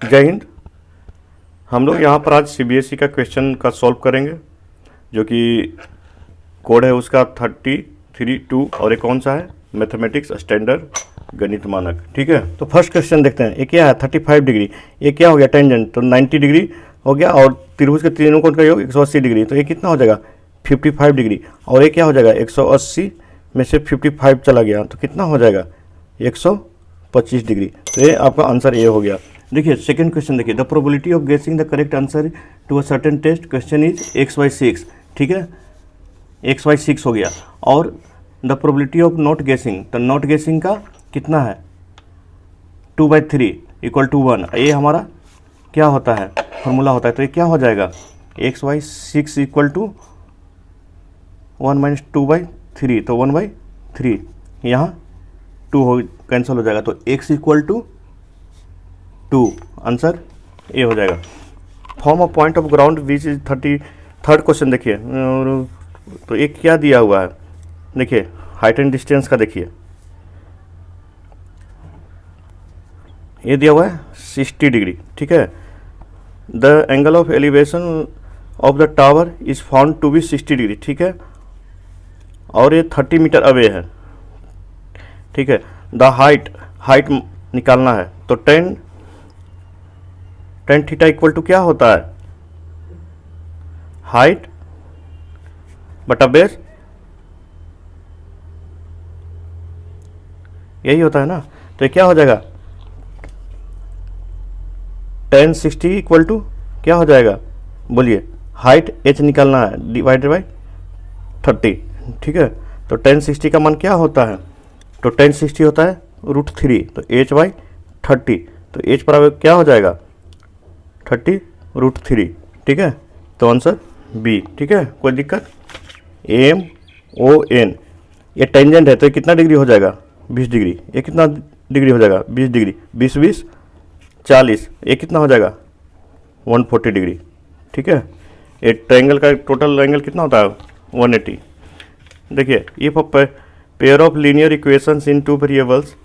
जय हिंद। हम लोग यहाँ पर आज सीबीएसई का क्वेश्चन का सॉल्व करेंगे, जो कि कोड है उसका 33(2) और एक कौन सा है, मैथमेटिक्स स्टैंडर्ड गणित मानक। ठीक है, तो फर्स्ट क्वेश्चन देखते हैं। ये क्या है, 35 डिग्री। ये क्या हो गया, टेंजेंट, तो 90 डिग्री हो गया, और त्रिभुज के तीनों कोण का योग 180 डिग्री, तो ये कितना हो जाएगा 55 डिग्री। और ये क्या हो जाएगा, 180 में से 55 चला गया तो कितना हो जाएगा 125 डिग्री। तो ये आपका आंसर ए हो गया। देखिए सेकंड क्वेश्चन देखिए, the probability of guessing the correct answer to a certain test question is x/6। ठीक है, x/6 हो गया। और द प्रोबेबिलिटी ऑफ नॉट गेसिंग, तो नॉट गेसिंग का कितना है 2/3 = 1। ये हमारा क्या होता है, फॉर्मूला होता है। तो ये क्या हो जाएगा x/6 = 1 - 2/3, तो 1/3 यहाँ 2 हो कैंसिल हो जाएगा, तो x = 2, आंसर ए हो जाएगा। Form of point of ground which is 33rd question देखिए, तो एक क्या दिया हुआ है, देखिए हाइट एंड डिस्टेंस का देखिए, ये दिया हुआ है 60 डिग्री। ठीक है, the angle of elevation of the tower is found to be 60 degree. ठीक है, और ये 30 मीटर अवे है। ठीक है, द हाइट निकालना है, तो tan थीटा इक्वल टू क्या होता है, हाइट बटा बेस, यही होता है ना। तो ये क्या हो जाएगा tan 60 इक्वल टू क्या हो जाएगा, बोलिए, हाइट h निकालना है डिवाइडेड बाई 30। ठीक है, तो tan 60 का मान क्या होता है, तो tan 60 होता है √3, तो h/30, तो h बराबर क्या हो जाएगा 30√3। ठीक है, तो आंसर बी। ठीक है, कोई दिक्कत, MON, ये टेंजेंट है, तो ये कितना डिग्री हो जाएगा 20 डिग्री। ये कितना डिग्री हो जाएगा 20 डिग्री, 20 40, ये कितना हो जाएगा 140 डिग्री। ठीक है, ये ट्रायंगल का टोटल एंगल कितना होता है 180। देखिए, if a pair of linear equations in 2 variables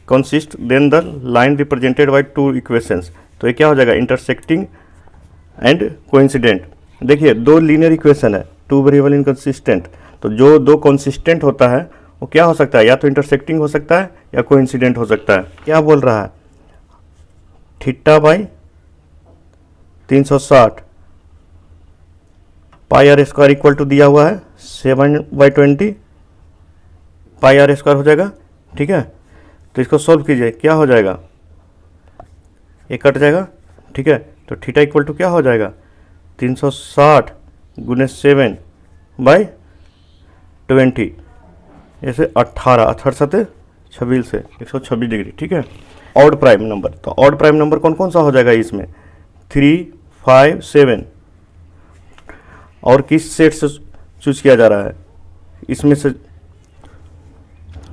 consist then the line represented by 2 equations, तो ये क्या हो जाएगा इंटरसेक्टिंग एंड कोइंसिडेंट। देखिए 2 लीनियर इक्वेशन है, 2 वेरिएबल इनकंसिस्टेंट, तो जो 2 कंसिस्टेंट होता है वो क्या हो सकता है, या तो इंटरसेक्टिंग हो सकता है या कोइंसिडेंट हो सकता है। क्या बोल रहा है, θ/360 πr² इक्वल टू दिया हुआ है 7/20 πr² हो जाएगा। ठीक है, तो इसको सॉल्व कीजिए, क्या हो जाएगा, ये कट जाएगा। ठीक है, तो थीटा इक्वल टू क्या हो जाएगा 360 × 7/20, ऐसे 18 7 26 से 126 डिग्री। ठीक है, ऑड प्राइम नंबर, तो ऑड प्राइम नंबर कौन कौन सा हो जाएगा इसमें 3 5 7, और किस सेट से चूज किया जा रहा है इसमें से,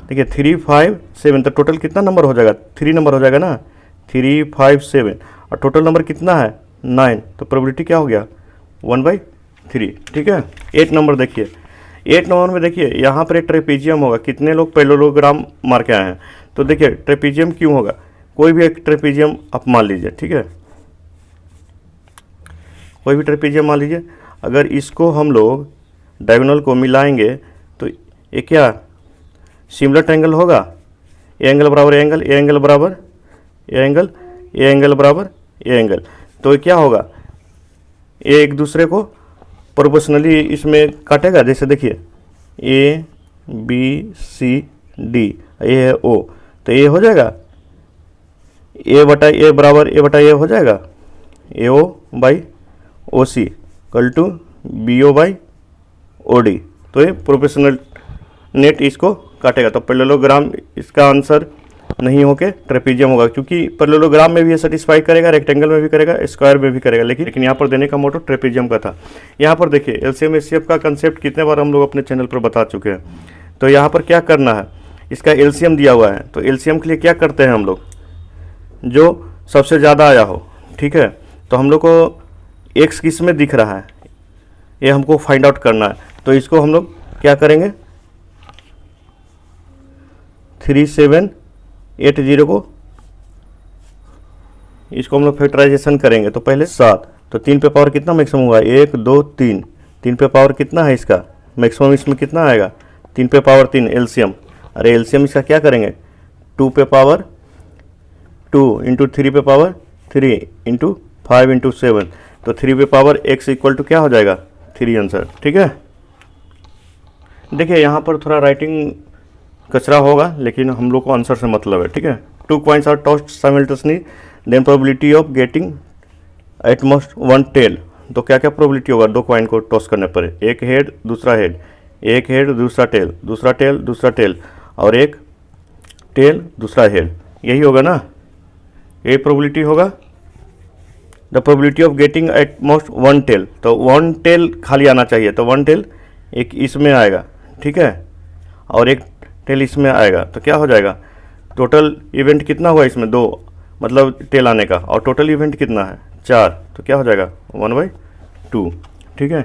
देखिए 3 5 7, तो टोटल कितना नंबर हो जाएगा 3 नंबर हो जाएगा ना, 3 5 7, और टोटल नंबर कितना है 9, तो प्रोबेबिलिटी क्या हो गया 1/3। ठीक है, 8 नंबर देखिए, 8 नंबर में देखिए यहाँ पर एक ट्रेपीजियम होगा, कितने लोग पैरेललोग्राम मार के आए हैं, तो देखिए ट्रेपीजियम क्यों होगा, कोई भी एक ट्रेपीजियम आप मान लीजिए। ठीक है, कोई भी ट्रेपीजियम मान लीजिए, अगर इसको हम लोग डायगोनल को मिलाएंगे तो ये क्या सिमिलर ट्रायंगल होगा, ए एंगल बराबर ए एंगल, ए एंगल बराबर ए एंगल, ए एंगल बराबर ए एंगल, तो ये क्या होगा, ये एक दूसरे को प्रोपोर्शनली इसमें काटेगा। जैसे देखिए ABCD, ये है O, तो ये हो जाएगा A/A बराबर A/A हो जाएगा, AO/OC = BO/OD, तो ये प्रोपोर्शनल नेट इसको काटेगा। तो पैरेललोग्राम इसका आंसर नहीं होके ट्रेपीजियम होगा, क्योंकि पैरेललोग्राम में भी ये सेटिस्फाई करेगा, रेक्टेंगल में भी करेगा, स्क्वायर में भी करेगा, लेकिन यहाँ पर देने का मोटो ट्रेपीजियम का था। यहाँ पर देखिए एलसीएम एचसीएफ का कंसेप्ट कितने बार हम लोग अपने चैनल पर बता चुके हैं। तो यहाँ पर क्या करना है, इसका एलसीएम दिया हुआ है, तो एलसीएम के लिए क्या करते हैं हम लोग, जो सबसे ज़्यादा आया हो। ठीक है, तो हम लोग को एक्स किस में दिख रहा है ये हमको फाइंड आउट करना है, तो इसको हम लोग क्या करेंगे 3780 को इसको हम लोग फैक्टराइजेशन करेंगे तो पहले 7, तो 3 पे पावर कितना मैक्सिमम हुआ, 1 2 3, 3 पे पावर कितना है इसका मैक्सिमम, इसमें कितना आएगा 3 पे पावर 3 एलसीएम। अरे एलसीएम इसका क्या करेंगे 2 पे पावर 2 इंटू 3 पे पावर 3 इंटू 5 इंटू 7, तो 3 पे पावर x इक्वल टू क्या हो जाएगा 3 आंसर। ठीक है, देखिए यहाँ पर थोड़ा राइटिंग कचरा होगा लेकिन हम लोग को आंसर से मतलब है। ठीक है, 2 coins are tossed simultaneously then probability of getting at most 1 tail, तो क्या क्या प्रोबेबिलिटी होगा 2 कॉइन को टॉस करने पर, एक हेड दूसरा हेड, एक हेड दूसरा टेल, दूसरा टेल दूसरा टेल, और एक टेल दूसरा हेड, यही होगा ना, यही प्रोबेबिलिटी होगा। The probability of getting at most 1 tail, तो 1 टेल खाली आना चाहिए, तो 1 टेल एक इसमें आएगा। ठीक है, और एक टेल इसमें आएगा, तो क्या हो जाएगा टोटल इवेंट कितना हुआ इसमें 2, मतलब टेल आने का, और टोटल इवेंट कितना है 4, तो क्या हो जाएगा 1/2। ठीक है,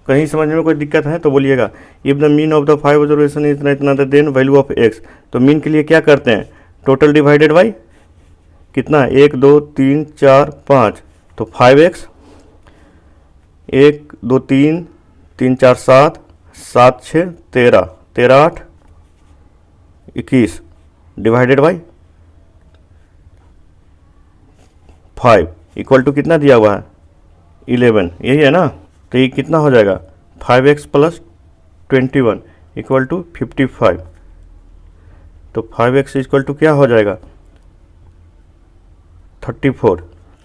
कहीं समझ में कोई दिक्कत है तो बोलिएगा। If the mean of the 5 observation इतना इतना देन वैल्यू ऑफ x, तो मीन के लिए क्या करते हैं टोटल डिवाइडेड बाई कितना है 1 2 3 4 5, तो 5x 1 2 3 3 4 7 7 6 13 13 8 21 divided by 5 equal to कितना दिया हुआ है 11, यही है ना, तो ये कितना हो जाएगा 5x प्लस 21 इक्वल टू 55, तो 5x इक्वल टू क्या हो जाएगा 34।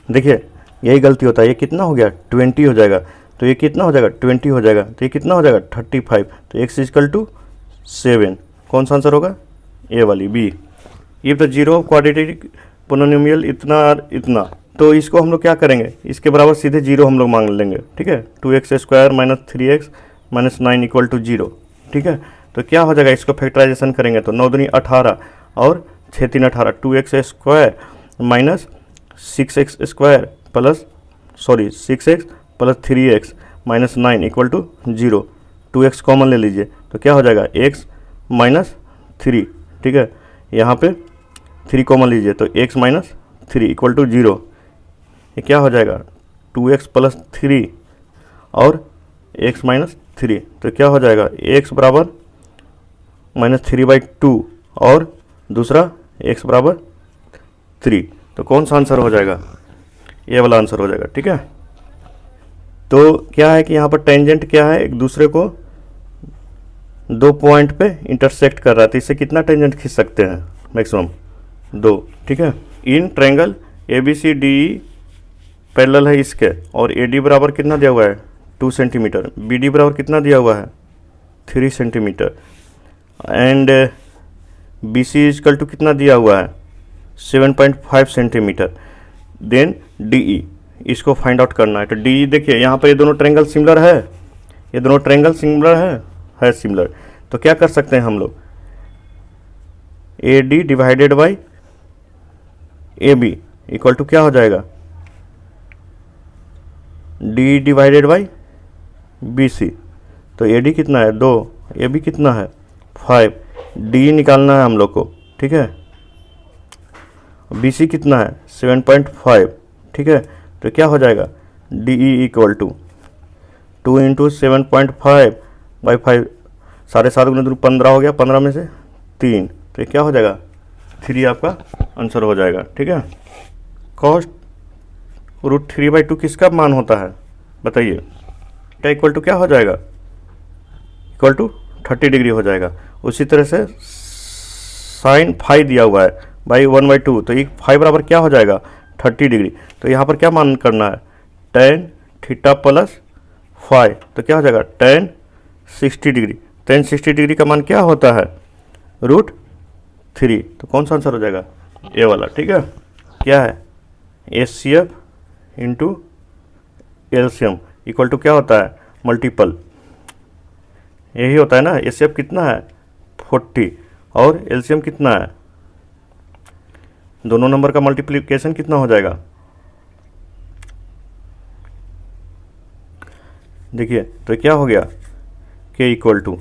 देखिए यही गलती होता है, ये कितना हो गया 20 हो जाएगा, तो ये कितना हो जाएगा 20 हो जाएगा, तो ये कितना हो जाएगा 35, तो x इक्वल टू 7, कौन सा आंसर होगा ए वाली B. If the zero quadratic polynomial इतना और इतना, तो इसको हम लोग क्या करेंगे इसके बराबर सीधे जीरो हम लोग मांग लेंगे। ठीक है, 2x² minus 3x minus 9 equal to 0। ठीक है, तो क्या हो जाएगा इसको फैक्टराइजेशन करेंगे तो 9 दूनी 18 और 6 3 18, 2x² minus 6x² plus 6x plus 3x minus 9 equal to 0, 2x common ले लीजिए तो क्या हो जाएगा x माइनस 3। ठीक है, यहाँ पे 3 कॉमन लीजिए तो x माइनस 3 इक्वल टू 0, ये क्या हो जाएगा 2x प्लस 3 और x माइनस 3, तो क्या हो जाएगा x बराबर माइनस 3/2 और दूसरा x बराबर 3, तो कौन सा आंसर हो जाएगा ये वाला आंसर हो जाएगा। ठीक है, तो क्या है कि यहाँ पर टेंजेंट क्या है एक दूसरे को 2 पॉइंट पे इंटरसेक्ट कर रहा है, तो इससे कितना टेंजेंट खींच सकते हैं मैक्सिमम 2। ठीक है, इन ट्रायंगल ABCDE पैरेलल है इसके, और AD बराबर कितना दिया हुआ है 2 सेंटीमीटर, BD बराबर कितना दिया हुआ है 3 centimetre, and BC equal to कितना दिया हुआ है 7.5 सेंटीमीटर। देन DE इसको फाइंड आउट करना है, तो DE देखिए यहाँ पर ये दोनों ट्रायंगल सिमिलर है, ये दोनों ट्रायंगल सिमिलर है सिमिलर, तो क्या कर सकते हैं हम लोग AD divided by AB equal to क्या हो जाएगा D डिवाइडेड बाई BC, तो AD कितना है 2, AB कितना है 5, D निकालना है हम लोग को। ठीक है, BC कितना है 7.5। ठीक है, तो क्या हो जाएगा DE equal to 2 into 7.5 by 5, 7.5 गुना 2 15 हो गया, 15 में से 3, तो क्या हो जाएगा 3 आपका आंसर हो जाएगा। ठीक है, कॉस्ट √3/2 किसका मान होता है बताइए, क्या इक्वल टू क्या हो जाएगा इक्वल टू 30 डिग्री हो जाएगा। उसी तरह से साइन फाई दिया हुआ है बाई 1/2, तो ये फाई बराबर क्या हो जाएगा 30 डिग्री, तो यहाँ पर क्या मान करना है tan थीटा प्लस फाई, तो क्या हो जाएगा tan 60 डिग्री, tan 60 डिग्री का मान क्या होता है √3, तो कौन सा आंसर हो जाएगा ए वाला। ठीक है, क्या है HCF into LCM equal to क्या होता है मल्टीपल, यही होता है ना, HCF कितना है 40 और LCM कितना है, दोनों नंबर का मल्टीप्लिकेशन कितना हो जाएगा देखिए, तो क्या हो गया K इक्वल टू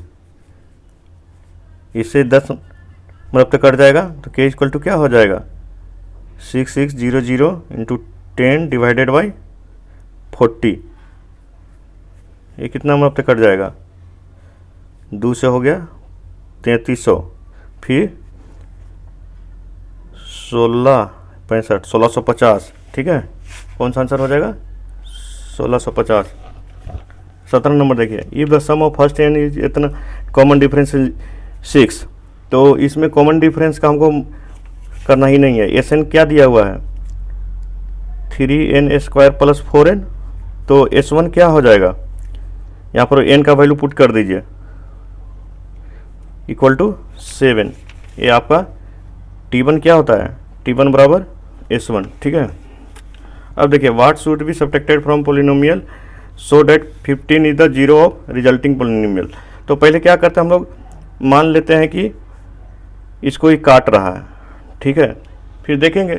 इससे 10 मतलब तक कट जाएगा, तो K इक्वल टू क्या हो जाएगा 6600 इंटू 10 डिवाइडेड बाई 40, ये कितना हमारा पे कट जाएगा, 2 से हो गया 3300, फिर 1650, ठीक है, कौन सा आंसर हो जाएगा 1650। 17 नंबर देखिए, if the sum of first n is इतना कॉमन डिफरेंस 6, तो इसमें कॉमन डिफरेंस का हमको करना ही नहीं है। एस एन क्या दिया हुआ है 3n स्क्वायर प्लस 4n, तो S1 क्या हो जाएगा, यहाँ पर n का वैल्यू पुट कर दीजिए इक्वल टू 7। ये आपका T1 क्या होता है, T1 बराबर S1, ठीक है। अब देखिए what should be subtracted from polynomial so that 15 is the zero of resulting polynomial. तो पहले क्या करते हैं हम लोग, मान लेते हैं कि इसको ही काट रहा है, ठीक है, फिर देखेंगे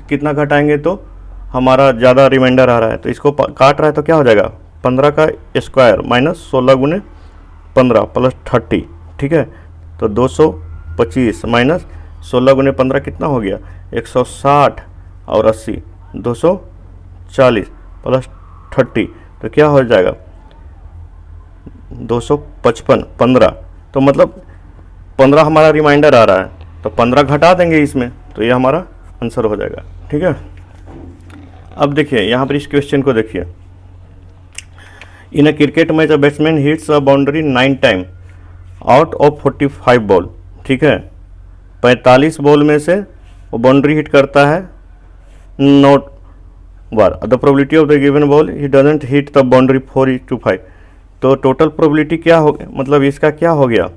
कितना घटाएंगे तो हमारा ज़्यादा रिमाइंडर आ रहा है, तो इसको काट रहा है तो क्या हो जाएगा 15 का स्क्वायर माइनस 16 गुने 15 प्लस 30, ठीक है, तो 225 माइनस 16 गुने 15 कितना हो गया 160 और 80 240 प्लस 30, तो क्या हो जाएगा 255 15, तो मतलब 15 हमारा रिमाइंडर आ रहा है, तो 15 घटा देंगे इसमें, तो ये हमारा आंसर हो जाएगा, ठीक है। अब देखिए यहाँ पर इस क्वेश्चन को देखिए, in a cricket match a batsman hits a boundary 9 time out of 45 ball, ठीक है, 45 बॉल में से वो बाउंड्री हिट करता है 9 बार। The probability of the given ball he doesn't hit the boundary 4:5, तो टोटल प्रोबेबिलिटी क्या हो, मतलब इसका क्या हो गया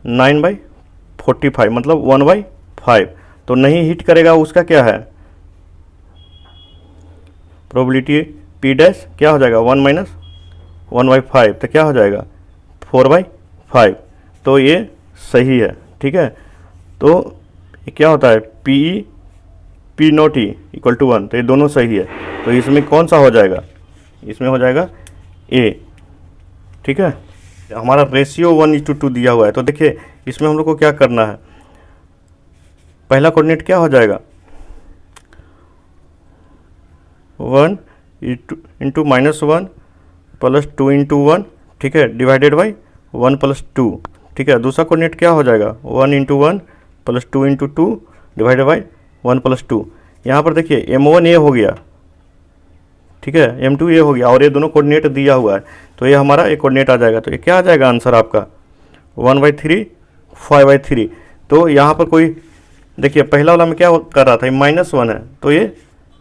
9/45 मतलब 1/5, तो नहीं हिट करेगा उसका क्या है प्रोबेबिलिटी P डैश क्या हो जाएगा 1 माइनस 1/5, तो क्या हो जाएगा 4/5, तो ये सही है, ठीक है। तो ये क्या होता है P not E equal to 1, तो ये दोनों सही है, तो इसमें कौन सा हो जाएगा, इसमें हो जाएगा A, ठीक है। हमारा रेशियो 1:2 दिया हुआ है, तो देखिए इसमें हम लोग को क्या करना है, पहला कोऑर्डिनेट क्या हो जाएगा 1 इंटू -1 प्लस 2 इंटू 1, ठीक है, डिवाइडेड बाई 1 प्लस 2, ठीक है। दूसरा कोऑर्डिनेट क्या हो जाएगा 1 into 1 plus 2 into 2 divided by 1 plus 2। यहाँ पर देखिए M1 ये हो गया, ठीक है, M2 ये हो गया, और ये दोनों कोऑर्डिनेट दिया हुआ है, तो ये हमारा एक कोऑर्डिनेट आ जाएगा, तो ये क्या आ जाएगा आंसर आपका 1/3 5/3। तो यहाँ पर कोई देखिए पहला वाला में क्या कर रहा था -1 है, तो ये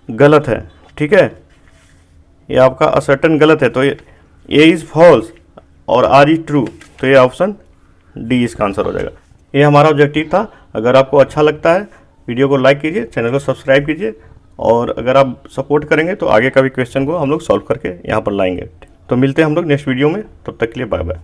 गलत है, ठीक है, ये आपका असर्टन गलत है, तो ये A इज़ फॉल्स और R इज ट्रू, तो ये ऑप्शन डी इसका आंसर हो जाएगा। ये हमारा ऑब्जेक्टिव था। अगर आपको अच्छा लगता है वीडियो को लाइक कीजिए, चैनल को सब्सक्राइब कीजिए, और अगर आप सपोर्ट करेंगे तो आगे का भी क्वेश्चन को हम लोग सॉल्व करके यहाँ पर लाएंगे। तो मिलते हैं हम लोग नेक्स्ट वीडियो में, तब तक के लिए बाय बाय।